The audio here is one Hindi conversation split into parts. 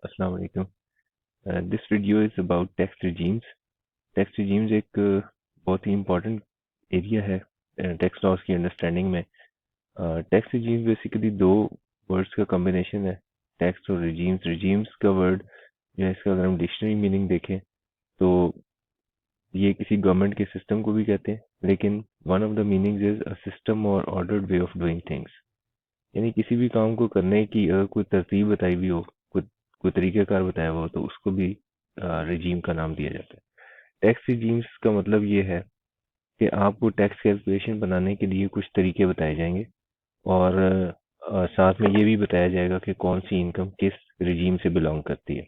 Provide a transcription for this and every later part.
अस्सलाम वालेकुम। This video is about tax regimes. Tax regimes एक बहुत ही इम्पोर्टेंट एरिया है टैक्स लॉस की अंडरस्टैंडिंग में। टैक्स रिजीम्स बेसिकली दो वर्ड्स का कॉम्बिनेशन है, टैक्स और रिजीम्स। रिजीम्स का वर्ड जो है, इसका अगर हम डिक्शनरी मीनिंग देखें तो ये किसी गवर्नमेंट के सिस्टम को भी कहते हैं, लेकिन one of the meanings is a system और ordered way of doing things. यानी किसी भी काम को करने की अगर कोई तरतीब बताई हुई हो, कोई कोई तरीक़ाकार बताया हुआ हो, तो उसको भी रिजीम का नाम दिया जाता है। टैक्स रिजीम्स का मतलब ये है कि आपको टैक्स कैलकुलेशन बनाने के लिए कुछ तरीके बताए जाएंगे, और साथ में ये भी बताया जाएगा कि कौन सी इनकम किस रिजीम से बिलोंग करती है।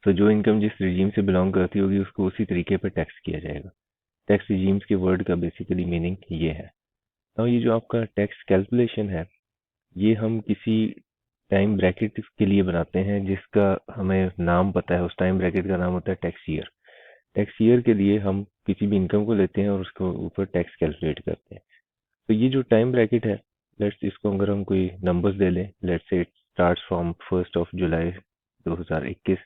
तो जो इनकम जिस रिजीम से बिलोंग करती होगी उसको उसी तरीके पर टैक्स किया जाएगा। टैक्स रिजीम्स के वर्ड का बेसिकली मीनिंग ये है। तो ये जो आपका टैक्स कैलकुलेशन है, ये हम किसी टाइम ब्रैकेट के लिए बनाते हैं जिसका हमें नाम पता है। उस टाइम ब्रैकेट का नाम होता है टैक्स ईयर। टैक्स ईयर के लिए हम किसी भी इनकम को लेते हैं और उसके ऊपर टैक्स कैलकुलेट करते हैं। तो ये जो टाइम ब्रैकेट है, लेट्स इसको अगर हम कोई नंबर्स दे लें, let's say it starts from 1 जुलाई 2021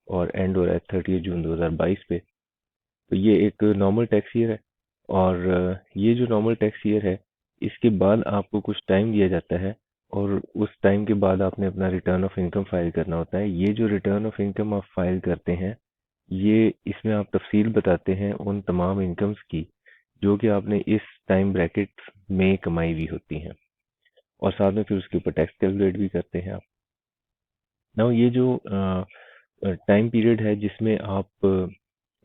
और एंड हो रहा है 30 जून 2022 पे। तो ये एक नॉर्मल टैक्स ईयर है। और ये जो नॉर्मल टैक्स ईयर है, इसके बाद आपको कुछ टाइम दिया जाता है, और उस टाइम के बाद आपने अपना रिटर्न ऑफ इनकम फाइल करना होता है। ये जो रिटर्न ऑफ इनकम आप फाइल करते हैं, ये इसमें आप तफसील बताते हैं उन तमाम इनकम्स की जो कि आपने इस टाइम ब्रैकेट में कमाई हुई होती हैं, और साथ में फिर उसके ऊपर टैक्स कैलकुलेट भी करते हैं आप। नाउ ये जो टाइम पीरियड है जिसमें आप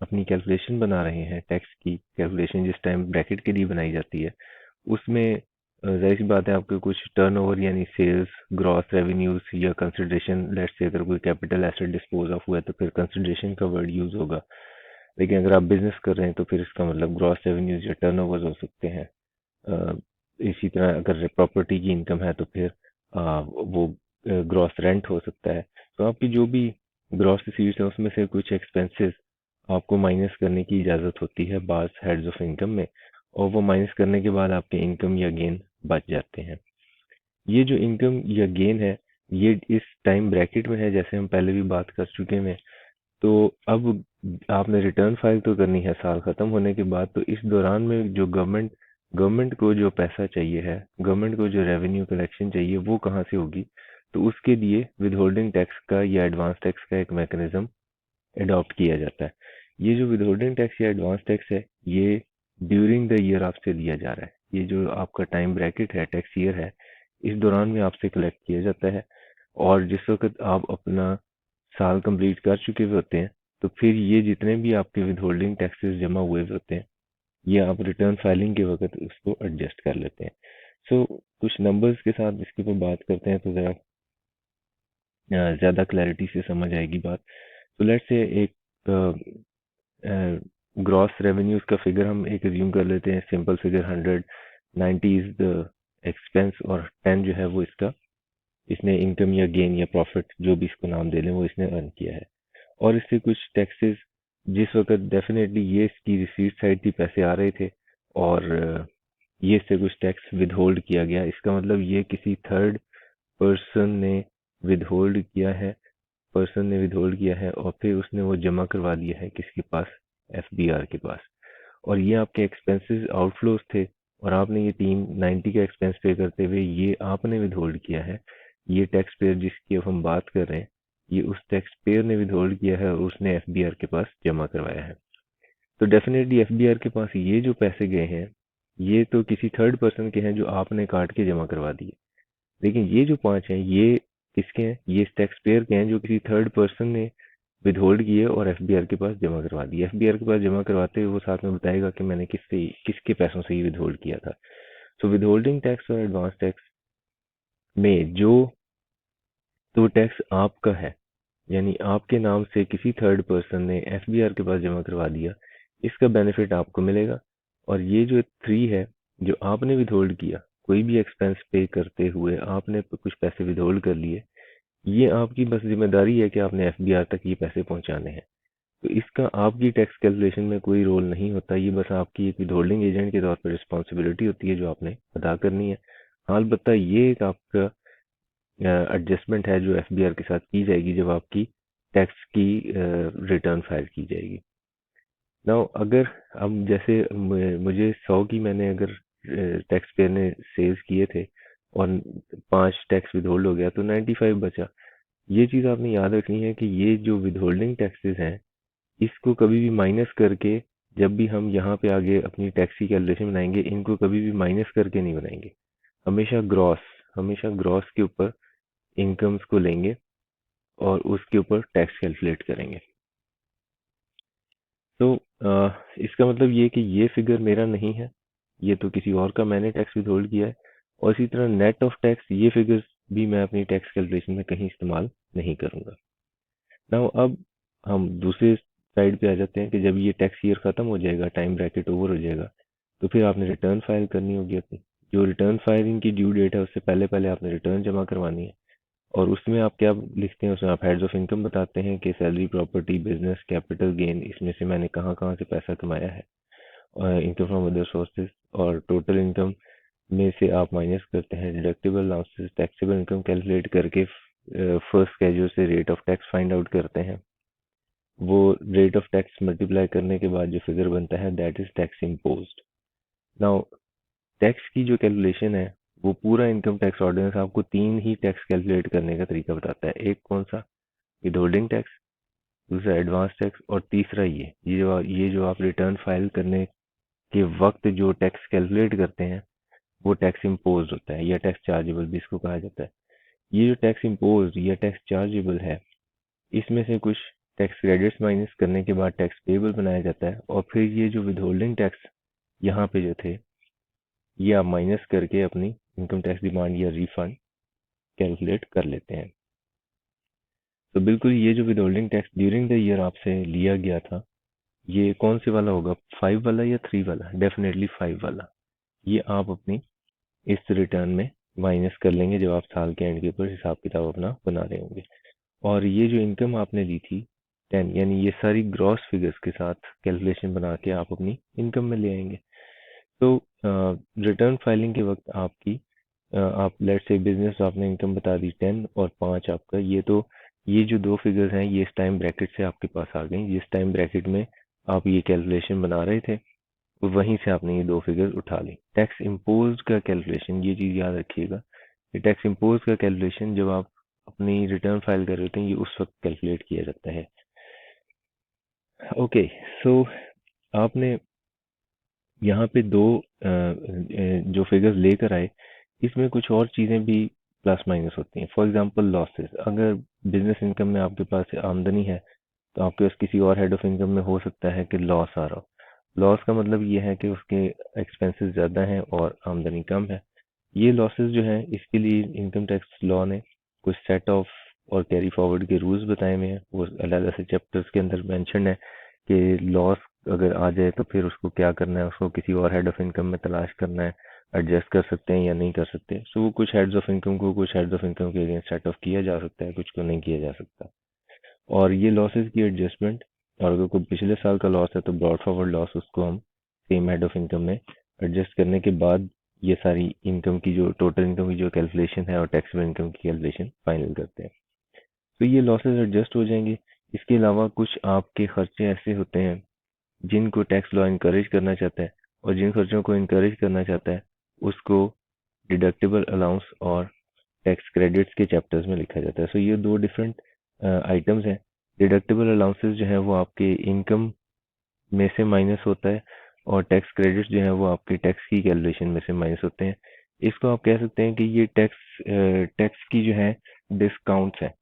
अपनी कैलकुलेशन बना रहे हैं, टैक्स की कैलकुलेशन जिस टाइम ब्रैकेट के लिए बनाई जाती है, उसमें जाहिर सी बात है आपके कुछ टर्नओवर यानी सेल्स, ग्रॉस रेवेन्यूज या कंसिडरेशन। लेट्स से अगर कोई कैपिटल एसेट डिस्पोज ऑफ हुआ है तो फिर कंसिडरेशन का वर्ड यूज होगा। लेकिन अगर आप बिजनेस कर रहे हैं तो फिर इसका मतलब ग्रॉस रेवेन्यूज या टर्नओवर्स हो सकते हैं। अ, इसी तरह अगर प्रॉपर्टी की इनकम है तो फिर वो ग्रॉस रेंट हो सकता है। तो आपकी जो भी ग्रॉस रिसीव्स है उसमें से कुछ एक्सपेंसेस आपको माइनस करने की इजाज़त होती है बाज हेड्स ऑफ इनकम में, और वो माइनस करने के बाद आपके इनकम या गेन बच जाते हैं। ये जो इनकम या गेन है, ये इस टाइम ब्रैकेट में है, जैसे हम पहले भी बात कर चुके हैं। तो अब आपने रिटर्न फाइल तो करनी है साल खत्म होने के बाद। तो इस दौरान में जो गवर्नमेंट को जो पैसा चाहिए है, गवर्नमेंट को जो रेवेन्यू कलेक्शन चाहिए, वो कहाँ से होगी? तो उसके लिए विद होल्डिंग टैक्स का या एडवांस टैक्स का एक मैकेनिज्म अडॉप्ट किया जाता है। ये जो विदहोल्डिंग टैक्स या एडवांस टैक्स है, ये ड्यूरिंग द ईयर आपसे लिया जा रहा है। ये जो आपका टाइम ब्रैकेट है, टैक्स ईयर है, इस दौरान में आपसे कलेक्ट किया जाता है। और जिस वक्त आप अपना साल कंप्लीट कर चुके हुए होते हैं, तो फिर ये जितने भी आपके विदहोल्डिंग टैक्सेस जमा हुए होते हैं, ये आप रिटर्न फाइलिंग के वक्त उसको एडजस्ट कर लेते हैं। सो कुछ नंबर्स के साथ इसके ऊपर बात करते हैं तो ज़रा ज़्यादा क्लैरिटी से समझ आएगी बात। तो लेट्स से एक ग्रॉस रेवेन्यूज का फिगर हम एक एज्यूम कर लेते हैं, simple figure 100, 90 is the expense और 10 जो है वो इसका इसने इनकम या गेन या प्रॉफिट जो भी इसको नाम दे लें वो इसने अर्न किया है। और इससे कुछ टैक्सेस जिस वक्त डेफिनेटली ये इसकी रिसीट साइड थी, पैसे आ रहे थे, और ये इससे कुछ टैक्स विदहोल्ड किया गया। इसका मतलब ये किसी थर्ड पर्सन ने विदहोल्ड किया है, और फिर उसने वो जमा करवा दिया है किसके पास? एफबीआर के पास। और ये आपके एक्सपेंसेस आउटफ्लोज थे, और आपने ये 390 का एक्सपेंस पे करते हुए ये आपने विदहोल्ड किया है। ये टैक्स पेयर जिसकी अब हम बात कर रहे हैं, ये उस टैक्स पेयर ने विदहोल्ड किया है और उसने एफबीआर के पास जमा करवाया है। तो डेफिनेटली एफबीआर के पास ये जो पैसे गए हैं, ये तो किसी थर्ड पर्सन के हैं जो आपने काट के जमा करवा दिए। लेकिन ये जो 5 हैं, ये किसके हैं? ये इस टैक्स पेयर के हैं जो किसी थर्ड पर्सन ने विदहोल्ड किए और एफबीआर के पास जमा करवा दिए। एफबीआर के पास जमा करवाते हुए वो साथ में बताएगा कि मैंने किसके पैसों से ये विदहोल्ड किया था। तो विदहोल्डिंग टैक्स और एडवांस टैक्स में जो तो टैक्स आपका है, यानी आपके नाम से किसी थर्ड पर्सन ने एफबीआर के पास जमा करवा दिया, इसका बेनिफिट आपको मिलेगा। और ये जो 3 है, जो आपने विदहोल्ड किया, कोई भी एक्सपेंस पे करते हुए आपने कुछ पैसे विदहोल्ड कर लिए, ये आपकी बस जिम्मेदारी है कि आपने एफबीआर तक ये पैसे पहुंचाने हैं। तो इसका आपकी टैक्स कैलकुलेशन में कोई रोल नहीं होता। ये बस आपकी एक विदहोल्डिंग एजेंट के तौर पर रिस्पॉन्सिबिलिटी होती है जो आपने अदा करनी है। हाँ, अलबत्ता ये एक आपका एडजस्टमेंट है जो एफबीआर के साथ की जाएगी जब आपकी टैक्स की रिटर्न फाइल की जाएगी। नाउ अगर हम जैसे मुझे 100 की मैंने अगर टैक्स पेयर ने सेल्स किए थे और 5 टैक्स विदहोल्ड हो गया तो 95 बचा। ये चीज़ आपने याद रखनी है कि ये जो विदहोल्डिंग टैक्सेस हैं इसको कभी भी माइनस करके, जब भी हम यहाँ पे आगे अपनी टैक्स की कैलकुलेशन बनाएंगे, इनको कभी भी माइनस करके नहीं बनाएंगे। हमेशा ग्रॉस, हमेशा ग्रॉस के ऊपर इनकम्स को लेंगे और उसके ऊपर टैक्स कैलकुलेट करेंगे। तो इसका मतलब ये कि ये फिगर मेरा नहीं है, ये तो किसी और का मैंने टैक्स विथहोल्ड किया है। और इसी तरह नेट ऑफ टैक्स, ये फिगर्स भी मैं अपनी टैक्स कैलकुलेशन में कहीं इस्तेमाल नहीं करूंगा। नाउ अब हम दूसरे साइड पे आ जाते हैं कि जब ये टैक्स ईयर खत्म हो जाएगा, टाइम ब्रैकेट ओवर हो जाएगा, तो फिर आपने रिटर्न फाइल करनी होगी अपनी। जो रिटर्न फाइलिंग की ड्यू डेट है उससे पहले पहले आपने रिटर्न जमा करवानी है। और उसमें आप क्या लिखते हैं, उसमें आप हेड्स ऑफ इनकम बताते हैं कि salary, property, business, capital gain, इसमें से मैंने कहाँ कहाँ से पैसा कमाया है, और इनकम फ्रॉम अदर सोर्सेज, और टोटल इनकम में से आप माइनस करते हैं deductible allowances, taxable income calculate करके फर्स्ट स्केड्यूल से rate of tax find out करते हैं। वो रेट ऑफ टैक्स मल्टीप्लाई करने के बाद जो फिगर बनता है that is tax imposed. Now tax की जो कैलकुलेशन है वो पूरा इनकम टैक्स ऑर्डिनेंस आपको 3 ही टैक्स कैलकुलेट करने का तरीका बताता है। एक कौन सा, विदहोल्डिंग टैक्स, दूसरा एडवांस टैक्स, और तीसरा ये जो आप रिटर्न फाइल करने के वक्त जो टैक्स कैलकुलेट करते हैं वो टैक्स इम्पोज होता है या टैक्स चार्जेबल भी इसको कहा जाता है। ये जो टैक्स इम्पोज या टैक्स चार्जेबल है, इसमें से कुछ टैक्स क्रेडिट्स माइनस करने के बाद टैक्स पेबल बनाया जाता है, और फिर ये जो विदहोल्डिंग टैक्स यहाँ पे जो थे ये आप माइनस करके अपनी इनकम टैक्स डिमांड या रिफंड कैलकुलेट कर लेते हैं। तो बिल्कुल ये जो withholding tax during the year आपसे लिया गया था, ये कौन से वाला होगा, 5 वाला या 3 वाला? डेफिनेटली 5 वाला। ये आप अपनी इस रिटर्न में माइनस कर लेंगे जब आप साल के एंड के ऊपर हिसाब किताब अपना बना रहे होंगे। और ये जो इनकम आपने ली थी 10, यानी ये सारी ग्रॉस फिगर्स के साथ कैलकुलेशन बना के आप अपनी इनकम में ले आएंगे। तो रिटर्न फाइलिंग के वक्त आपकी आप लेट्स से बिजनेस आपने इनकम बता दी 10 और 5 आपका, ये जो दो फिगर्स हैं ये इस टाइम ब्रैकेट से आपके पास आ गई। जिस टाइम ब्रैकेट में आप ये कैलकुलेशन बना रहे थे वहीं से आपने ये दो फिगर्स उठा ली। टैक्स इम्पोज का कैलकुलेशन, ये चीज़ याद रखिएगा कि टैक्स इम्पोज का कैलकुलेशन जब आप अपनी रिटर्न फाइल कर रहे होते हैं ये उस वक्त कैलकुलेट किया जाता है। ओके, सो आपने यहाँ पे दो जो फिगर्स लेकर आए इसमें कुछ और चीज़ें भी प्लस माइनस होती हैं। फॉर एग्जांपल लॉसेस, अगर बिजनेस इनकम में आपके पास आमदनी है तो आपके पास किसी और हेड ऑफ इनकम में हो सकता है कि लॉस आ रहा हो। लॉस का मतलब ये है कि उसके एक्सपेंसेस ज़्यादा हैं और आमदनी कम है। ये लॉसेस जो हैं इसके लिए इनकम टैक्स लॉ ने कुछ सेट ऑफ और कैरी फॉरवर्ड के रूल्स बताए हुए हैं, वो अलग अलग से चैप्टर्स के अंदर मेंशन है कि लॉस अगर आ जाए तो फिर उसको क्या करना है, उसको किसी और हेड ऑफ इनकम में तलाश करना है, एडजस्ट कर सकते हैं या नहीं कर सकते। सो वो कुछ हेड्स ऑफ इनकम को कुछ हेड्स ऑफ इनकम के अगेंस्ट सेट ऑफ किया जा सकता है, कुछ को नहीं किया जा सकता। और ये लॉसेस की एडजस्टमेंट, और अगर कोई पिछले साल का लॉस है तो ब्रॉड फॉरवर्ड लॉस उसको हम सेम हेड ऑफ इनकम में एडजस्ट करने के बाद ये सारी इनकम की जो टोटल इनकम की जो कैलकुलेशन है और टैक्सेबल इनकम की कैलकुलेशन फाइनल करते हैं। तो ये लॉसेस एडजस्ट हो जाएंगे। इसके अलावा कुछ आपके खर्चे ऐसे होते हैं जिनको टैक्स लॉ इनकरेज करना चाहता है, और जिन खर्चों को इनकरेज करना चाहता है उसको डिडक्टेबल अलाउंस और टैक्स क्रेडिट्स के चैप्टर्स में लिखा जाता है। सो ये दो डिफरेंट आइटम्स हैं। डिडक्टेबल अलाउंसेस जो है वो आपके इनकम में से माइनस होता है, और टैक्स क्रेडिट्स जो है वो आपके टैक्स की कैलकुलेशन में से माइनस होते हैं। इसको आप कह सकते हैं कि ये टैक्स की जो है डिस्काउंट्स है।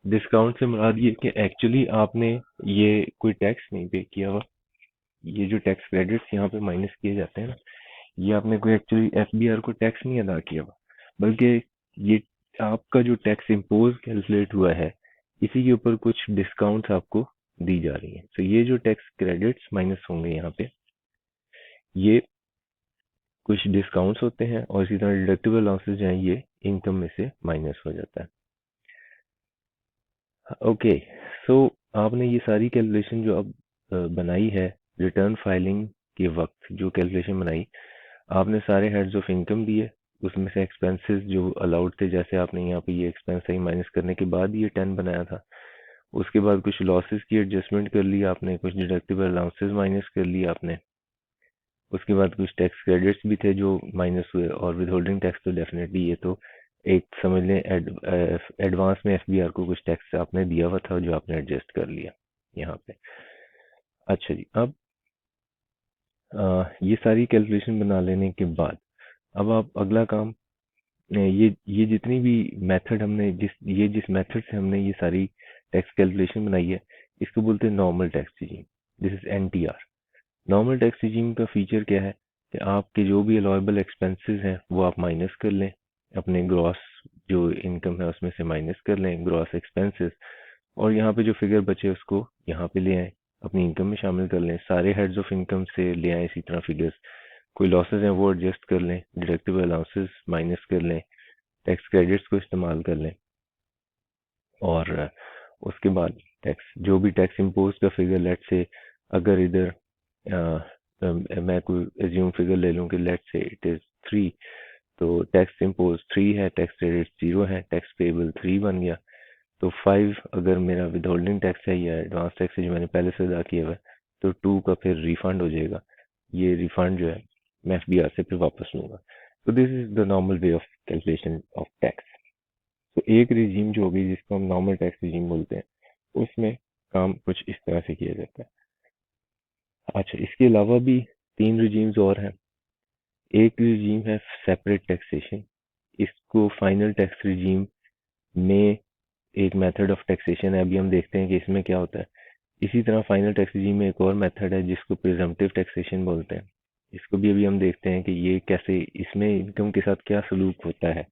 डिस्काउंट से मुराद ये कि एक्चुअली आपने ये कोई टैक्स नहीं पे किया हुआ। ये जो टैक्स क्रेडिट्स यहाँ पे माइनस किए जाते हैं ना, ये आपने कोई एक्चुअली एफबीआर को टैक्स नहीं अदा किया हुआ, बल्कि ये आपका जो टैक्स इम्पोज कैलकुलेट हुआ है इसी के ऊपर कुछ डिस्काउंट्स आपको दी जा रही हैं। तो ये जो टैक्स क्रेडिट्स माइनस होंगे यहाँ पे, ये कुछ डिस्काउंट्स होते हैं, और इसी तरह डिडक्टिबल लॉसेस जो हैं ये इनकम में से माइनस हो जाता है। ओके, सो आपने ये सारी कैलकुलेशन जो अब बनाई है रिटर्न फाइलिंग के वक्त, जो कैलकुलेशन बनाई, आपने सारे हेड्स ऑफ इनकम दिए, उसमें से एक्सपेंसेस जो अलाउड थे, जैसे आपने यहाँ पे ये एक्सपेंस ही माइनस करने के बाद ये 10 बनाया था। उसके बाद कुछ लॉसेस की एडजस्टमेंट कर ली आपने, कुछ डिडक्टिबल अलाउंसेस माइनस कर ली आपने। उसके बाद कुछ टैक्स क्रेडिट्स भी थे जो माइनस हुए, और विद होल्डिंग टैक्स तो डेफिनेटली ये तो एक समझ लें एडवांस में एफबीआर को कुछ टैक्स आपने दिया हुआ था जो आपने एडजस्ट कर लिया यहाँ पे। अच्छा जी, अब ये सारी कैलकुलेशन बना लेने के बाद अब आप अगला काम, ये जितनी भी मेथड हमने जिस मेथड से हमने ये सारी टैक्स कैलकुलेशन बनाई है, इसको बोलते हैं normal tax regime. This is NTR. Normal tax regime का फीचर क्या है कि आपके जो भी अलाउएबल एक्सपेंसेस हैं वो आप माइनस कर लें, अपने ग्रॉस जो इनकम है उसमें से माइनस कर लें ग्रॉस एक्सपेंसेस, और यहाँ पे जो फिगर बचे उसको यहाँ पे ले आए, अपनी इनकम में शामिल कर लें। सारे हेड्स ऑफ इनकम से ले आए इसी तरह फिगर्स। कोई लॉसेस हैं वो एडजस्ट कर लें, डिडक्टिबल अलाउंसेस माइनस कर लें, टैक्स क्रेडिट्स को इस्तेमाल कर लें, और उसके बाद टैक्स जो भी टैक्स इम्पोज का फिगर, लेट से अगर इधर मैं कोई एज्यूम फिगर ले लूँ कि लेट से इट इज 3, तो टैक्स इम्पोज 3 है, टैक्स क्रेडिट 0 है, टैक्स पेबल 3 बन गया। तो 5 अगर मेरा विद होल्डिंग टैक्स है या एडवांस टैक्स है जो मैंने पहले से अदा किया हुआ है, तो 2 का फिर रिफंड हो जाएगा। ये रिफंड जो है मैं एफबीआर से फिर वापस लूंगा। तो this is the normal way of calculation of tax. तो एक रिजीम जो होगी जिसको हम नॉर्मल टैक्स रिजीम बोलते हैं, उसमें काम कुछ इस तरह से किया जाता है। अच्छा, इसके अलावा भी 3 रिजीम्स और हैं। एक रिजीम है सेपरेट टैक्सेशन। इसको फाइनल टैक्स रिजीम में एक मेथड ऑफ टैक्सेशन है, अभी हम देखते हैं कि इसमें क्या होता है। इसी तरह फाइनल टैक्स रिजीम में एक और मेथड है जिसको प्रिजम्पटिव टैक्सेशन बोलते हैं। इसको भी अभी हम देखते हैं कि ये कैसे, इसमें इनकम के साथ क्या सलूक होता है।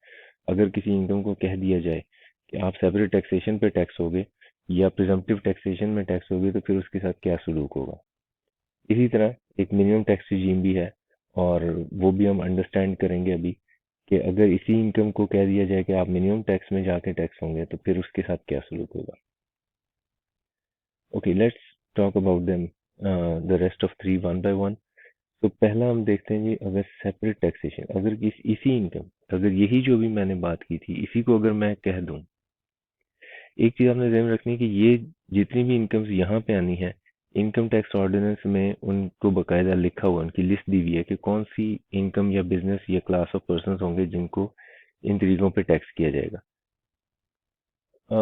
अगर किसी इनकम को कह दिया जाए कि आप सेपरेट टैक्सेशन पे टैक्स होगे या प्रिजम्पटिव टैक्सेशन में टैक्स होगे, तो फिर उसके साथ क्या सलूक होगा। इसी तरह एक मिनिमम टैक्स रिजीम भी है, और वो भी हम अंडरस्टैंड करेंगे अभी, कि अगर इसी इनकम को कह दिया जाए कि आप मिनिमम टैक्स में जाके टैक्स होंगे, तो फिर उसके साथ क्या सलूक होगा। Okay, let's talk about them the rest of 3 one by one. तो पहला हम देखते हैं जी, अगर सेपरेट टैक्सेशन, अगर इसी इनकम, अगर यही जो भी मैंने बात की थी इसी को अगर मैं कह दूं, एक चीज आपने ध्यान रखनी है कि ये जितनी भी इनकम्स यहाँ पे आनी है, इनकम टैक्स ऑर्डिनेंस में उनको बकायदा लिखा हुआ, उनकी लिस्ट दी हुई है कि कौन सी इनकम या बिजनेस या क्लास ऑफ पर्सन होंगे जिनको इन तरीकों पे टैक्स किया जाएगा।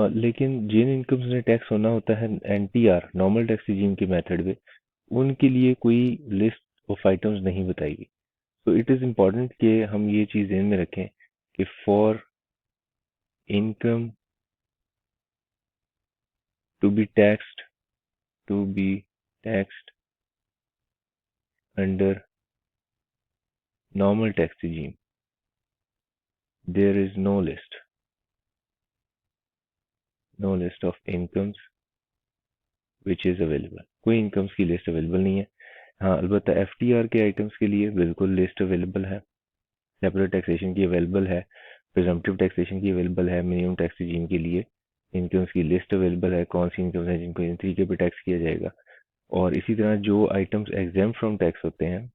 लेकिन जिन इनकम्स में टैक्स होना होता है एनटीआर नॉर्मल टैक्स रिजीम के मेथड में, उनके लिए कोई लिस्ट ऑफ आइटम्स नहीं बताएगी। तो इट इज इम्पोर्टेंट कि हम ये चीज ध्यान में रखें कि for income to be taxed to be taxed under normal tax regime, there is no list of incomes which is available। कोई इनकम्स की लिस्ट अवेलेबल नहीं है। हाँ, अलबत्ता एफटीआर के आइटम्स के लिए बिल्कुल लिस्ट अवेलेबल है, सेपरेट टैक्सेशन की अवेलेबल है, प्रिजम्पटिव टैक्सेशन की अवेलेबल है, मिनिमम टैक्स रिजीम के लिए इनकम्स की लिस्ट अवेलेबल है, कौन सी इनकम्स है जिनको इन तरीके पे टैक्स किया जाएगा। और इसी तरह जो आइटम्स एग्जाम फ्रॉम टैक्स होते हैं,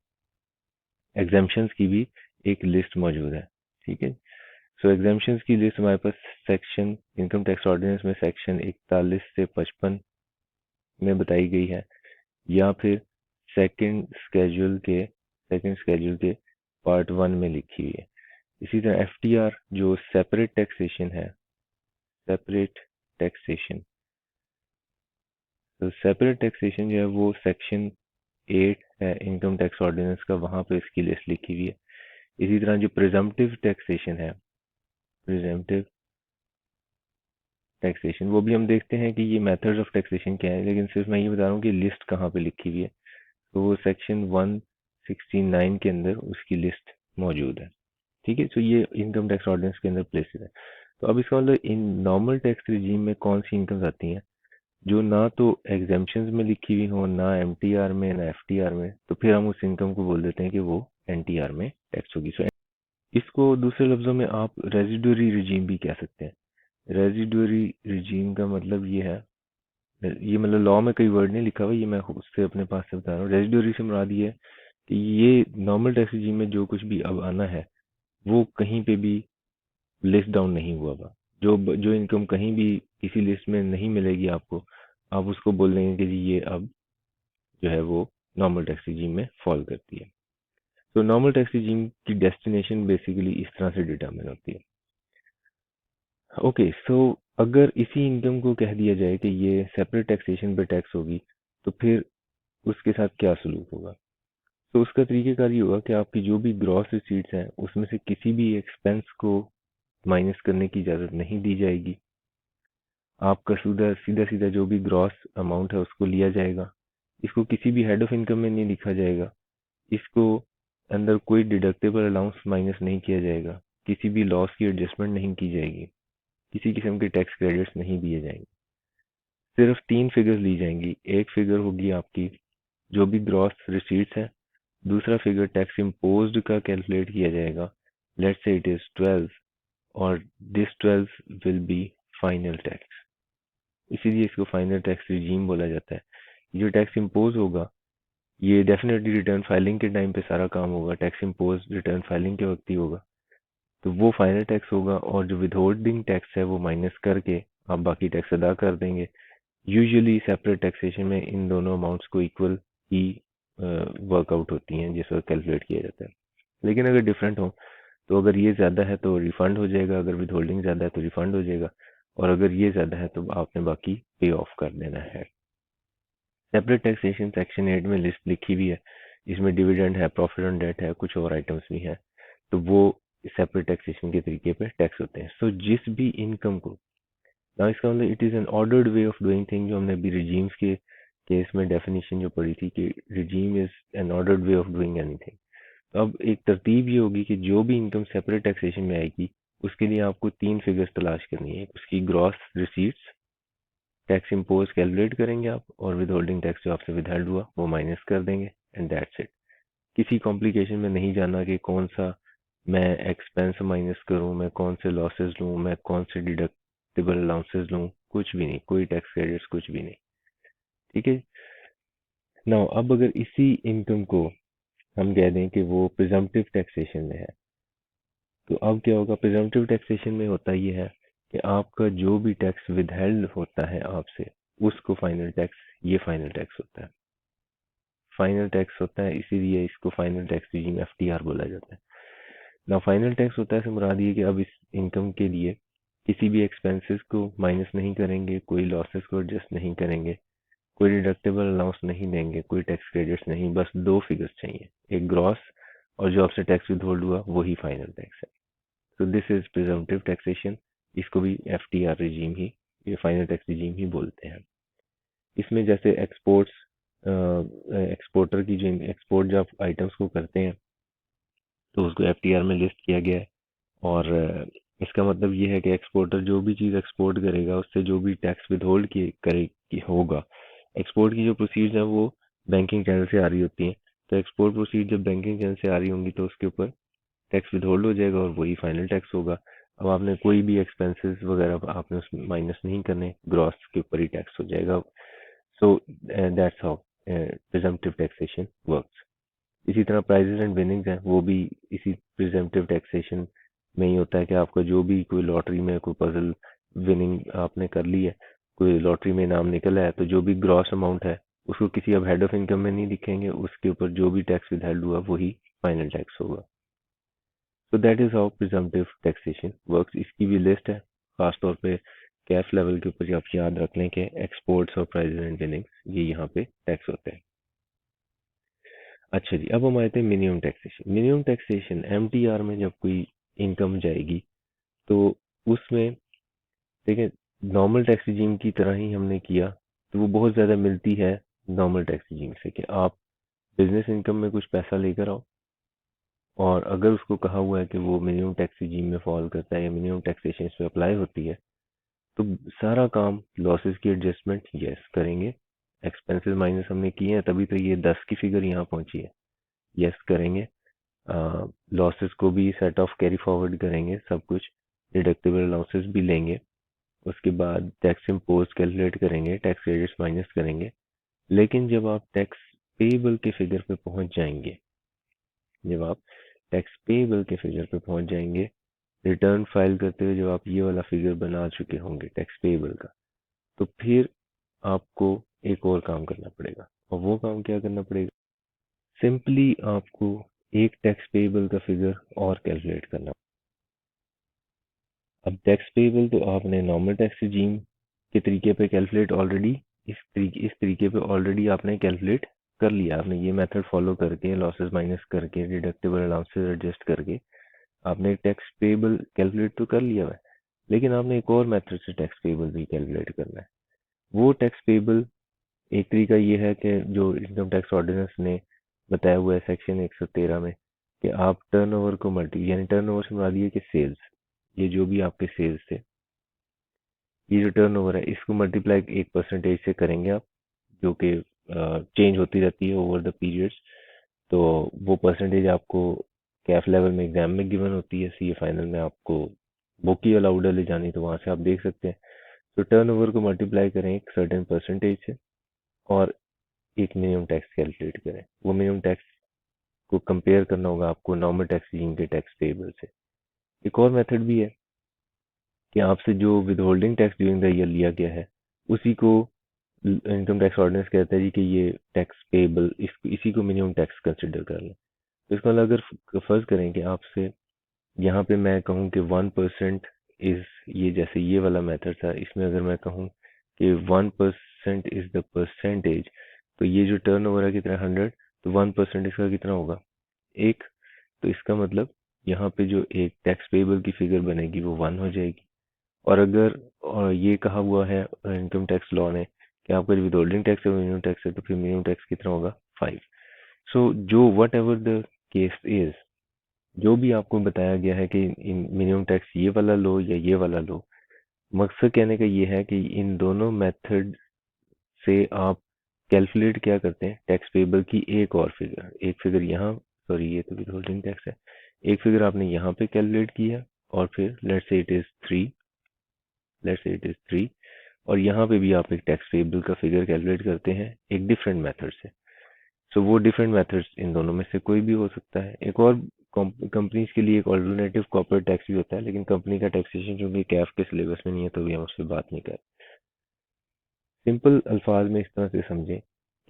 एग्जाम्पशंस की भी एक लिस्ट मौजूद है। ठीक है, सो एग्जाम्पशंस की लिस्ट हमारे पास सेक्शन इनकम टैक्स ऑर्डिनेंस में सेक्शन 41 से 55 में बताई गई है, या फिर सेकंड स्केड्यूल के पार्ट 1 में लिखी हुई है। इसी तरह एफटीआर जो सेपरेट टैक्सेशन है, सेपरेट टैक्सेशन, तो सेपरेट टैक्सेशन जो है वो सेक्शन 8 है इनकम टैक्स ऑर्डिनेंस का, वहां पे इसकी लिस्ट लिखी हुई है। इसी तरह जो प्रिजम्पटिव टैक्सेशन है, प्रिजम्पटिव टैक्सेशन, वो भी हम देखते हैं कि ये मेथड्स ऑफ टैक्सेशन क्या है, लेकिन सिर्फ मैं ये बता रहा हूँ कि लिस्ट कहाँ पे लिखी हुई है। तो वो सेक्शन 169 के अंदर उसकी लिस्ट मौजूद है। ठीक है, तो ये इनकम टैक्स ऑर्डिनेंस के अंदर प्लेसेस है। तो अब इसका मतलब इन नॉर्मल टैक्स रिजीम में कौन सी इनकम्स आती हैं जो ना तो एग्जाम्पशंस में लिखी हुई हो, ना एमटीआर में, ना एफटीआर में, तो फिर हम उस इनकम को बोल देते हैं कि वो एनटीआर में टैक्स होगी। सो इसको दूसरे लफ्जों में आप रेजिडुअरी रिजीम भी कह सकते हैं। रेजिडुअरी रिजीम का मतलब ये है, ये मतलब लॉ में कोई वर्ड नहीं लिखा हुआ, ये मैं खुद से अपने पास से बता रहा हूँ। रेजिडुअरी से मुराद ये है कि ये नॉर्मल टैक्स रिजीम में जो कुछ भी अब आना है, वो कहीं पे भी लिस्ट डाउन नहीं हुआ हुआ। जो इनकम कहीं भी किसी लिस्ट में नहीं मिलेगी आपको, आप उसको बोल देंगे कि जी ये अब जो है वो नॉर्मल टैक्स रिजीम में फॉल करती है। तो नॉर्मल टैक्स रिजीम की डेस्टिनेशन बेसिकली इस तरह से डिटरमिन होती है। ओके, सो अगर इसी इनकम को कह दिया जाए कि ये सेपरेट टैक्सेशन पे टैक्स होगी, तो फिर उसके साथ क्या सलूक होगा? तो उसका तरीकेकार ये होगा कि आपकी जो भी ग्रॉस रिसीट्स हैं उसमें से किसी भी एक्सपेंस को माइनस करने की इजाज़त नहीं दी जाएगी। आपका सीधा सीधा सीधा जो भी ग्रॉस अमाउंट है उसको लिया जाएगा। इसको किसी भी हेड ऑफ इनकम में नहीं लिखा जाएगा। इसको अंदर कोई डिडक्टेबल अलाउंस माइनस नहीं किया जाएगा। किसी भी लॉस की एडजस्टमेंट नहीं की जाएगी। किसी किस्म के टैक्स क्रेडिट्स नहीं दिए जाएंगे। सिर्फ तीन फिगर्स ली जाएंगी। एक फिगर होगी आपकी जो भी ग्रॉस रिसीट्स है। दूसरा फिगर टैक्स इम्पोज्ड का कैलकुलेट किया जाएगा। लेट्स से इट इज 12 और this 12 will be final tax. इसीलिए इसको फाइनल टैक्स रिजीम बोला जाता है। जो टैक्स इम्पोज होगा ये डेफिनेटली रिटर्न फाइलिंग के टाइम पे सारा काम होगा। टैक्स इम्पोज रिटर्न फाइलिंग के वक्त ही होगा, तो वो फाइनल टैक्स होगा। और जो विदहोल्डिंग टैक्स है वो माइनस करके आप बाकी टैक्स अदा कर देंगे। यूजुअली सेपरेट टैक्सेशन में इन दोनों अमाउंट्स को इक्वल ही वर्कआउट होती हैं जिस वक्त कैलकुलेट किया जाता है। लेकिन अगर डिफरेंट हो तो अगर ये ज़्यादा है तो रिफंड हो जाएगा, अगर विद होल्डिंग ज़्यादा है तो रिफंड हो जाएगा, और अगर ये ज़्यादा है तो आपने बाकी पे ऑफ कर देना है। सेपरेट टैक्सेशन सेक्शन 8 में लिस्ट लिखी हुई है। इसमें डिविडेंड है, प्रॉफिट ऑन डेट है, कुछ और आइटम्स भी हैं। तो वो सेपरेट टैक्सेशन के तरीके पे टैक्स होते हैं। सो जिस भी इनकम को, ना इसका मतलब it is an ordered way of doing thing, जो हमने अभी रिजीम्स के केस में डेफिनेशन जो पढ़ी थी कि regime is an ordered way of doing anything. अब एक तरतीब ये होगी कि जो भी इनकम सेपरेट टैक्सेशन में आएगी उसके लिए आपको तीन फिगर्स तलाश करनी है। उसकी gross receipts, tax impose calculate करेंगे आप, और विद होल्डिंग टैक्स जो आपसे विदहेल्ड हुआ वो माइनस कर देंगे, एंड दैट्स इट। किसी कॉम्प्लिकेशन में नहीं जाना कि कौन सा मैं एक्सपेंस माइनस करूं, मैं कौन से लॉसेस लूं, मैं कौन से डिडक्टेबल अलाउंसेस लूं, कुछ भी नहीं, कोई टैक्स क्रेडिट्स कुछ भी नहीं। ठीक है। नाउ अब अगर इसी इनकम को हम कह दें कि वो प्रिजम्पटिव टैक्सेशन में है, तो अब क्या होगा? प्रिजम्पटिव टैक्सेशन में होता ये है कि आपका जो भी टैक्स विदहेल्ड होता है आपसे, उसको फाइनल टैक्स, ये फाइनल टैक्स होता है। फाइनल टैक्स होता है, इसीलिए इसको फाइनल टैक्स रिजीम एफटीआर बोला जाता है। ना फाइनल टैक्स होता है से मुराद ये कि अब इस इनकम के लिए किसी भी एक्सपेंसेस को माइनस नहीं करेंगे, कोई लॉसेस को एडजस्ट नहीं करेंगे, कोई डिडक्टेबल अलाउंस नहीं देंगे, कोई टैक्स क्रेडिट्स नहीं, बस दो फिगर्स चाहिए, एक ग्रॉस और जो आपसे टैक्स विदहोल्ड हुआ वही फाइनल टैक्स है। तो दिस इज प्रिजम्पटिव टैक्सेशन। इसको भी एफटीआर रिजीम ही, ये फाइनल टैक्स रिजीम ही बोलते हैं। इसमें जैसे एक्सपोर्ट्स, एक्सपोर्टर की जो एक्सपोर्ट जब आइटम्स को करते हैं तो उसको एफटीआर में लिस्ट किया गया है। और इसका मतलब ये है कि एक्सपोर्टर जो भी चीज़ एक्सपोर्ट करेगा उससे जो भी टैक्स विदहोल्ड होगा। एक्सपोर्ट की जो प्रोसीड्स हैं वो बैंकिंग चैनल से आ रही होती हैं। तो एक्सपोर्ट प्रोसीड जब बैंकिंग चैनल से आ रही होंगी तो उसके ऊपर टैक्स विदहोल्ड हो जाएगा और वही फाइनल टैक्स होगा। अब आपने कोई भी एक्सपेंसेस वगैरह आपने उसमें माइनस नहीं करने, ग्रॉस के ऊपर ही टैक्स हो जाएगा। So that's how presumptive taxation works. इसी तरह प्राइजेस एंड विनिंग्स हैं, वो भी इसी प्रिजम्पटिव टैक्सेशन में ही होता है कि आपका जो भी कोई लॉटरी में कोई पजल विनिंग आपने कर ली है, कोई लॉटरी में नाम निकला है, तो जो भी ग्रॉस अमाउंट है उसको किसी अब हेड ऑफ इनकम में नहीं दिखेंगे, उसके ऊपर जो भी टैक्स विदहेल्ड हुआ वही फाइनल टैक्स होगा। तो that is how presumptive taxation works. इसकी भी लिस्ट है, खासतौर पे कैफ लेवल के ऊपर आप याद रख लें कि एक्सपोर्ट्स और प्राइजेस एंड विनिंग्स ये यहाँ पे टैक्स होते हैं। अच्छा जी, अब हम आते हैं minimum taxation. Minimum taxation MTR में जब कोई इनकम जाएगी तो उसमें देखिए, नॉर्मल टैक्स रिजीम की तरह ही हमने किया तो वो बहुत ज़्यादा मिलती है नॉर्मल टैक्स रिजीम से कि आप बिजनेस इनकम में कुछ पैसा लेकर आओ, और अगर उसको कहा हुआ है कि वो मिनिमम टैक्स रिजीम में फॉल करता है या मिनिमम टैक्सेशन इस पे अप्लाई होती है, तो सारा काम लॉसेस की एडजस्टमेंट यस करेंगे। एक्सपेंसेस माइनस हमने किए हैं तभी तो ये 10 की फिगर यहाँ पहुंची है। यस करेंगे। लॉसेस को भी सेट ऑफ कैरी फॉरवर्ड करेंगे, सब कुछ डिडक्टेबल अलाउंसेस भी लेंगे। उसके बाद टैक्स इम्पोज कैलकुलेट करेंगे, टैक्स क्रेडिट्स माइनस करेंगे। लेकिन जब आप टैक्स पेबल के फिगर पे पहुंच जाएंगे, जब आप टैक्स पेबल के फिगर पे पहुंच जाएंगे रिटर्न फाइल करते हुए, जब आप ये वाला फिगर बना चुके होंगे टैक्स पेबल का, तो फिर आपको एक और काम करना पड़ेगा। और वो काम क्या करना पड़ेगा? सिंपली आपको एक टैक्स पेबल का फिगर और कैलकुलेट करना। अब टैक्स पेबल तो आपने नॉर्मल टैक्स रिजीम के तरीके पे कैलकुलेट ऑलरेडी, इस तरीके पे ऑलरेडी आपने कैलकुलेट कर लिया। आपने ये मेथड फॉलो करके, लॉसेस माइनस करके, डिडक्टेबल अलाउंसेस एडजस्ट करके आपने टैक्स पेबल कैलकुलेट तो कर लिया है, लेकिन आपने एक और मेथड से टैक्स पेबल भी कैलकुलेट करना है। वो टैक्स पेबल, एक तरीका ये है कि जो इनकम टैक्स ऑर्डिनेंस ने बताया हुआ है सेक्शन 113 में, कि आप टर्नओवर को यानी टर्नओवर से मुराद ये कि सेल्स, ये जो भी आपके सेल्स थे, ये जो टर्नओवर है इसको मल्टीप्लाई एक परसेंटेज से करेंगे आप, जो कि चेंज होती रहती है ओवर द पीरियड्स। तो वो परसेंटेज आपको कैफ लेवल में एग्जाम में गिवन होती है, सीए फाइनल में आपको बुक ही अलाउड है ले जानी, तो वहाँ से आप देख सकते हैं। तो टर्नओवर को मल्टीप्लाई करें एक सर्टेन परसेंटेज से, और एक मिनिमम टैक्स कैलकुलेट करें। वो मिनिमम टैक्स को कंपेयर करना होगा आपको नॉर्मल टैक्स रिजीम के टैक्स पेबल से। एक और मेथड भी है कि आपसे जो with holding tax during the year लिया गया है, उसी को इनकम टैक्स ऑर्डिनेंस कहता है जी कि ये टैक्स पेबल, इसी को मिनिमम टैक्स कंसिडर कर लें। तो इसका मतलब अगर फर्ज करें कि आपसे यहाँ पे मैं कहूँ कि 1% इज, ये जैसे ये वाला मेथड था, इसमें अगर मैं कहूँ कि 1% इज द परसेंटेज, तो ये जो टर्न ओवर है कितना 100, तो 1% इसका कितना होगा एक। तो इसका मतलब यहाँ पे जो एक टैक्स पेबल की फिगर बनेगी वो 1 हो जाएगी। और अगर ये कहा हुआ है इनकम टैक्स लॉ ने कि आपका जो विदहोल्डिंग टैक्स है मिनिमम टैक्स है, तो फिर मिनिमम टैक्स कितना होगा 5। सो जो what ever the case is, जो भी आपको बताया गया है कि मिनिमम टैक्स ये वाला लो या ये वाला लो, मकसद कहने का ये है कि इन दोनों मेथड से आप कैलकुलेट क्या करते हैं टैक्स पेबल की एक और फिगर, एक फिगर यहाँ, सॉरी ये तो विदहोल्डिंग टैक्स है, एक फिगर आपने यहाँ पे कैलकुलेट किया, और फिर let's say it is 3, let's say it is 3, और यहाँ पे भी आप एक टैक्स पेबल का फिगर कैलकुलेट करते हैं एक डिफरेंट मेथड से। सो वो डिफरेंट मेथड्स इन दोनों में से कोई भी हो सकता है। एक और कंपनीज के लिए एक ऑल्टरनेटिव कॉर्पोरेट टैक्स भी होता है, लेकिन कंपनी का टैक्सेशन चूंकि कैफ के सिलेबस में नहीं है तो भी हम उस पर बात नहीं कर। सिंपल अल्फाज में इस तरह से समझें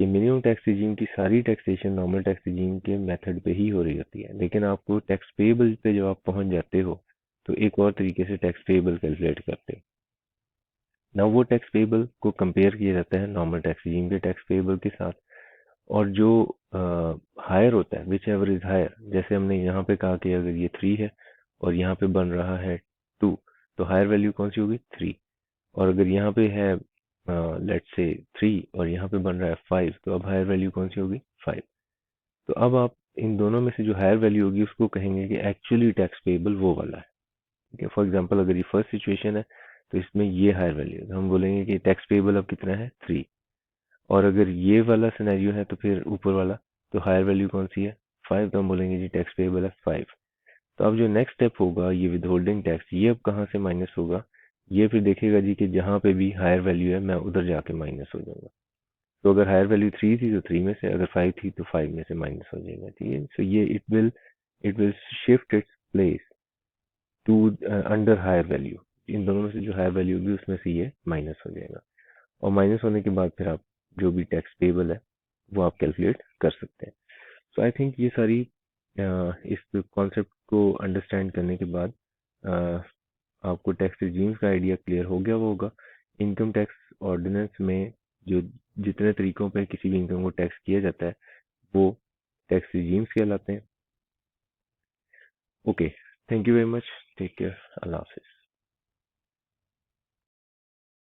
कि मिनिमम टैक्स रिजीम की सारी टैक्सेशन नॉर्मल टैक्स रिजीम के मेथड पे ही हो रही होती है, लेकिन आपको टैक्स पेबल पे जब आप पहुंच जाते हो तो एक और तरीके से टैक्स पेबल कैलकुलेट करते हो ना। वो टैक्स पेबल को कंपेयर किया जाता है नॉर्मल टैक्स रिजीम के टैक्स पेबल के साथ, और जो हायर होता है, विच एवर इज हायर, जैसे हमने यहाँ पे कहा कि अगर ये 3 है और यहाँ पे बन रहा है 2, तो हायर वैल्यू कौन सी होगी 3। और अगर यहाँ पे है लेट्स से 3 और यहाँ पे बन रहा है 5, तो अब हायर वैल्यू कौन सी होगी 5। तो अब आप इन दोनों में से जो हायर वैल्यू होगी उसको कहेंगे कि एक्चुअली टैक्स पेबल वो वाला है। ठीक है, फॉर एग्जाम्पल अगर ये फर्स्ट सिचुएशन है तो इसमें ये हायर वैल्यू है, हम बोलेंगे कि टैक्स पेबल अब कितना है 3। और अगर ये वाला सिनेरियो है तो फिर ऊपर वाला, तो हायर वैल्यू कौन सी है 5, तो हम बोलेंगे जी टैक्स पेबल है 5। तो अब जो नेक्स्ट स्टेप होगा ये विदहोल्डिंग टैक्स, ये अब कहाँ से माइनस होगा, ये फिर देखेगा जी कि जहाँ पे भी हायर वैल्यू है मैं उधर जाके माइनस हो जाऊंगा। तो अगर हायर वैल्यू 3 थी तो 3 में से, अगर 5 थी तो 5 में से माइनस हो जाएगा। ठीक है, सो ये it will shift its place to under higher value. इन दोनों में से जो हायर वैल्यू होगी उसमें से ये माइनस हो जाएगा, और माइनस होने के बाद फिर आप जो भी टैक्स पेबल है वो आप कैलकुलेट कर सकते हैं। सो आई थिंक ये सारी इस कॉन्सेप्ट को अंडरस्टैंड करने के बाद आपको टैक्स रिजीम्स का आइडिया क्लियर हो गया होगा। इनकम टैक्स ऑर्डिनेंस में जो जितने तरीकों पर किसी भी इनकम को टैक्स किया जाता है वो टैक्स रिजीम्स कहलाते हैं। Okay, thank you very much, take care, अल्लाह हाफिज।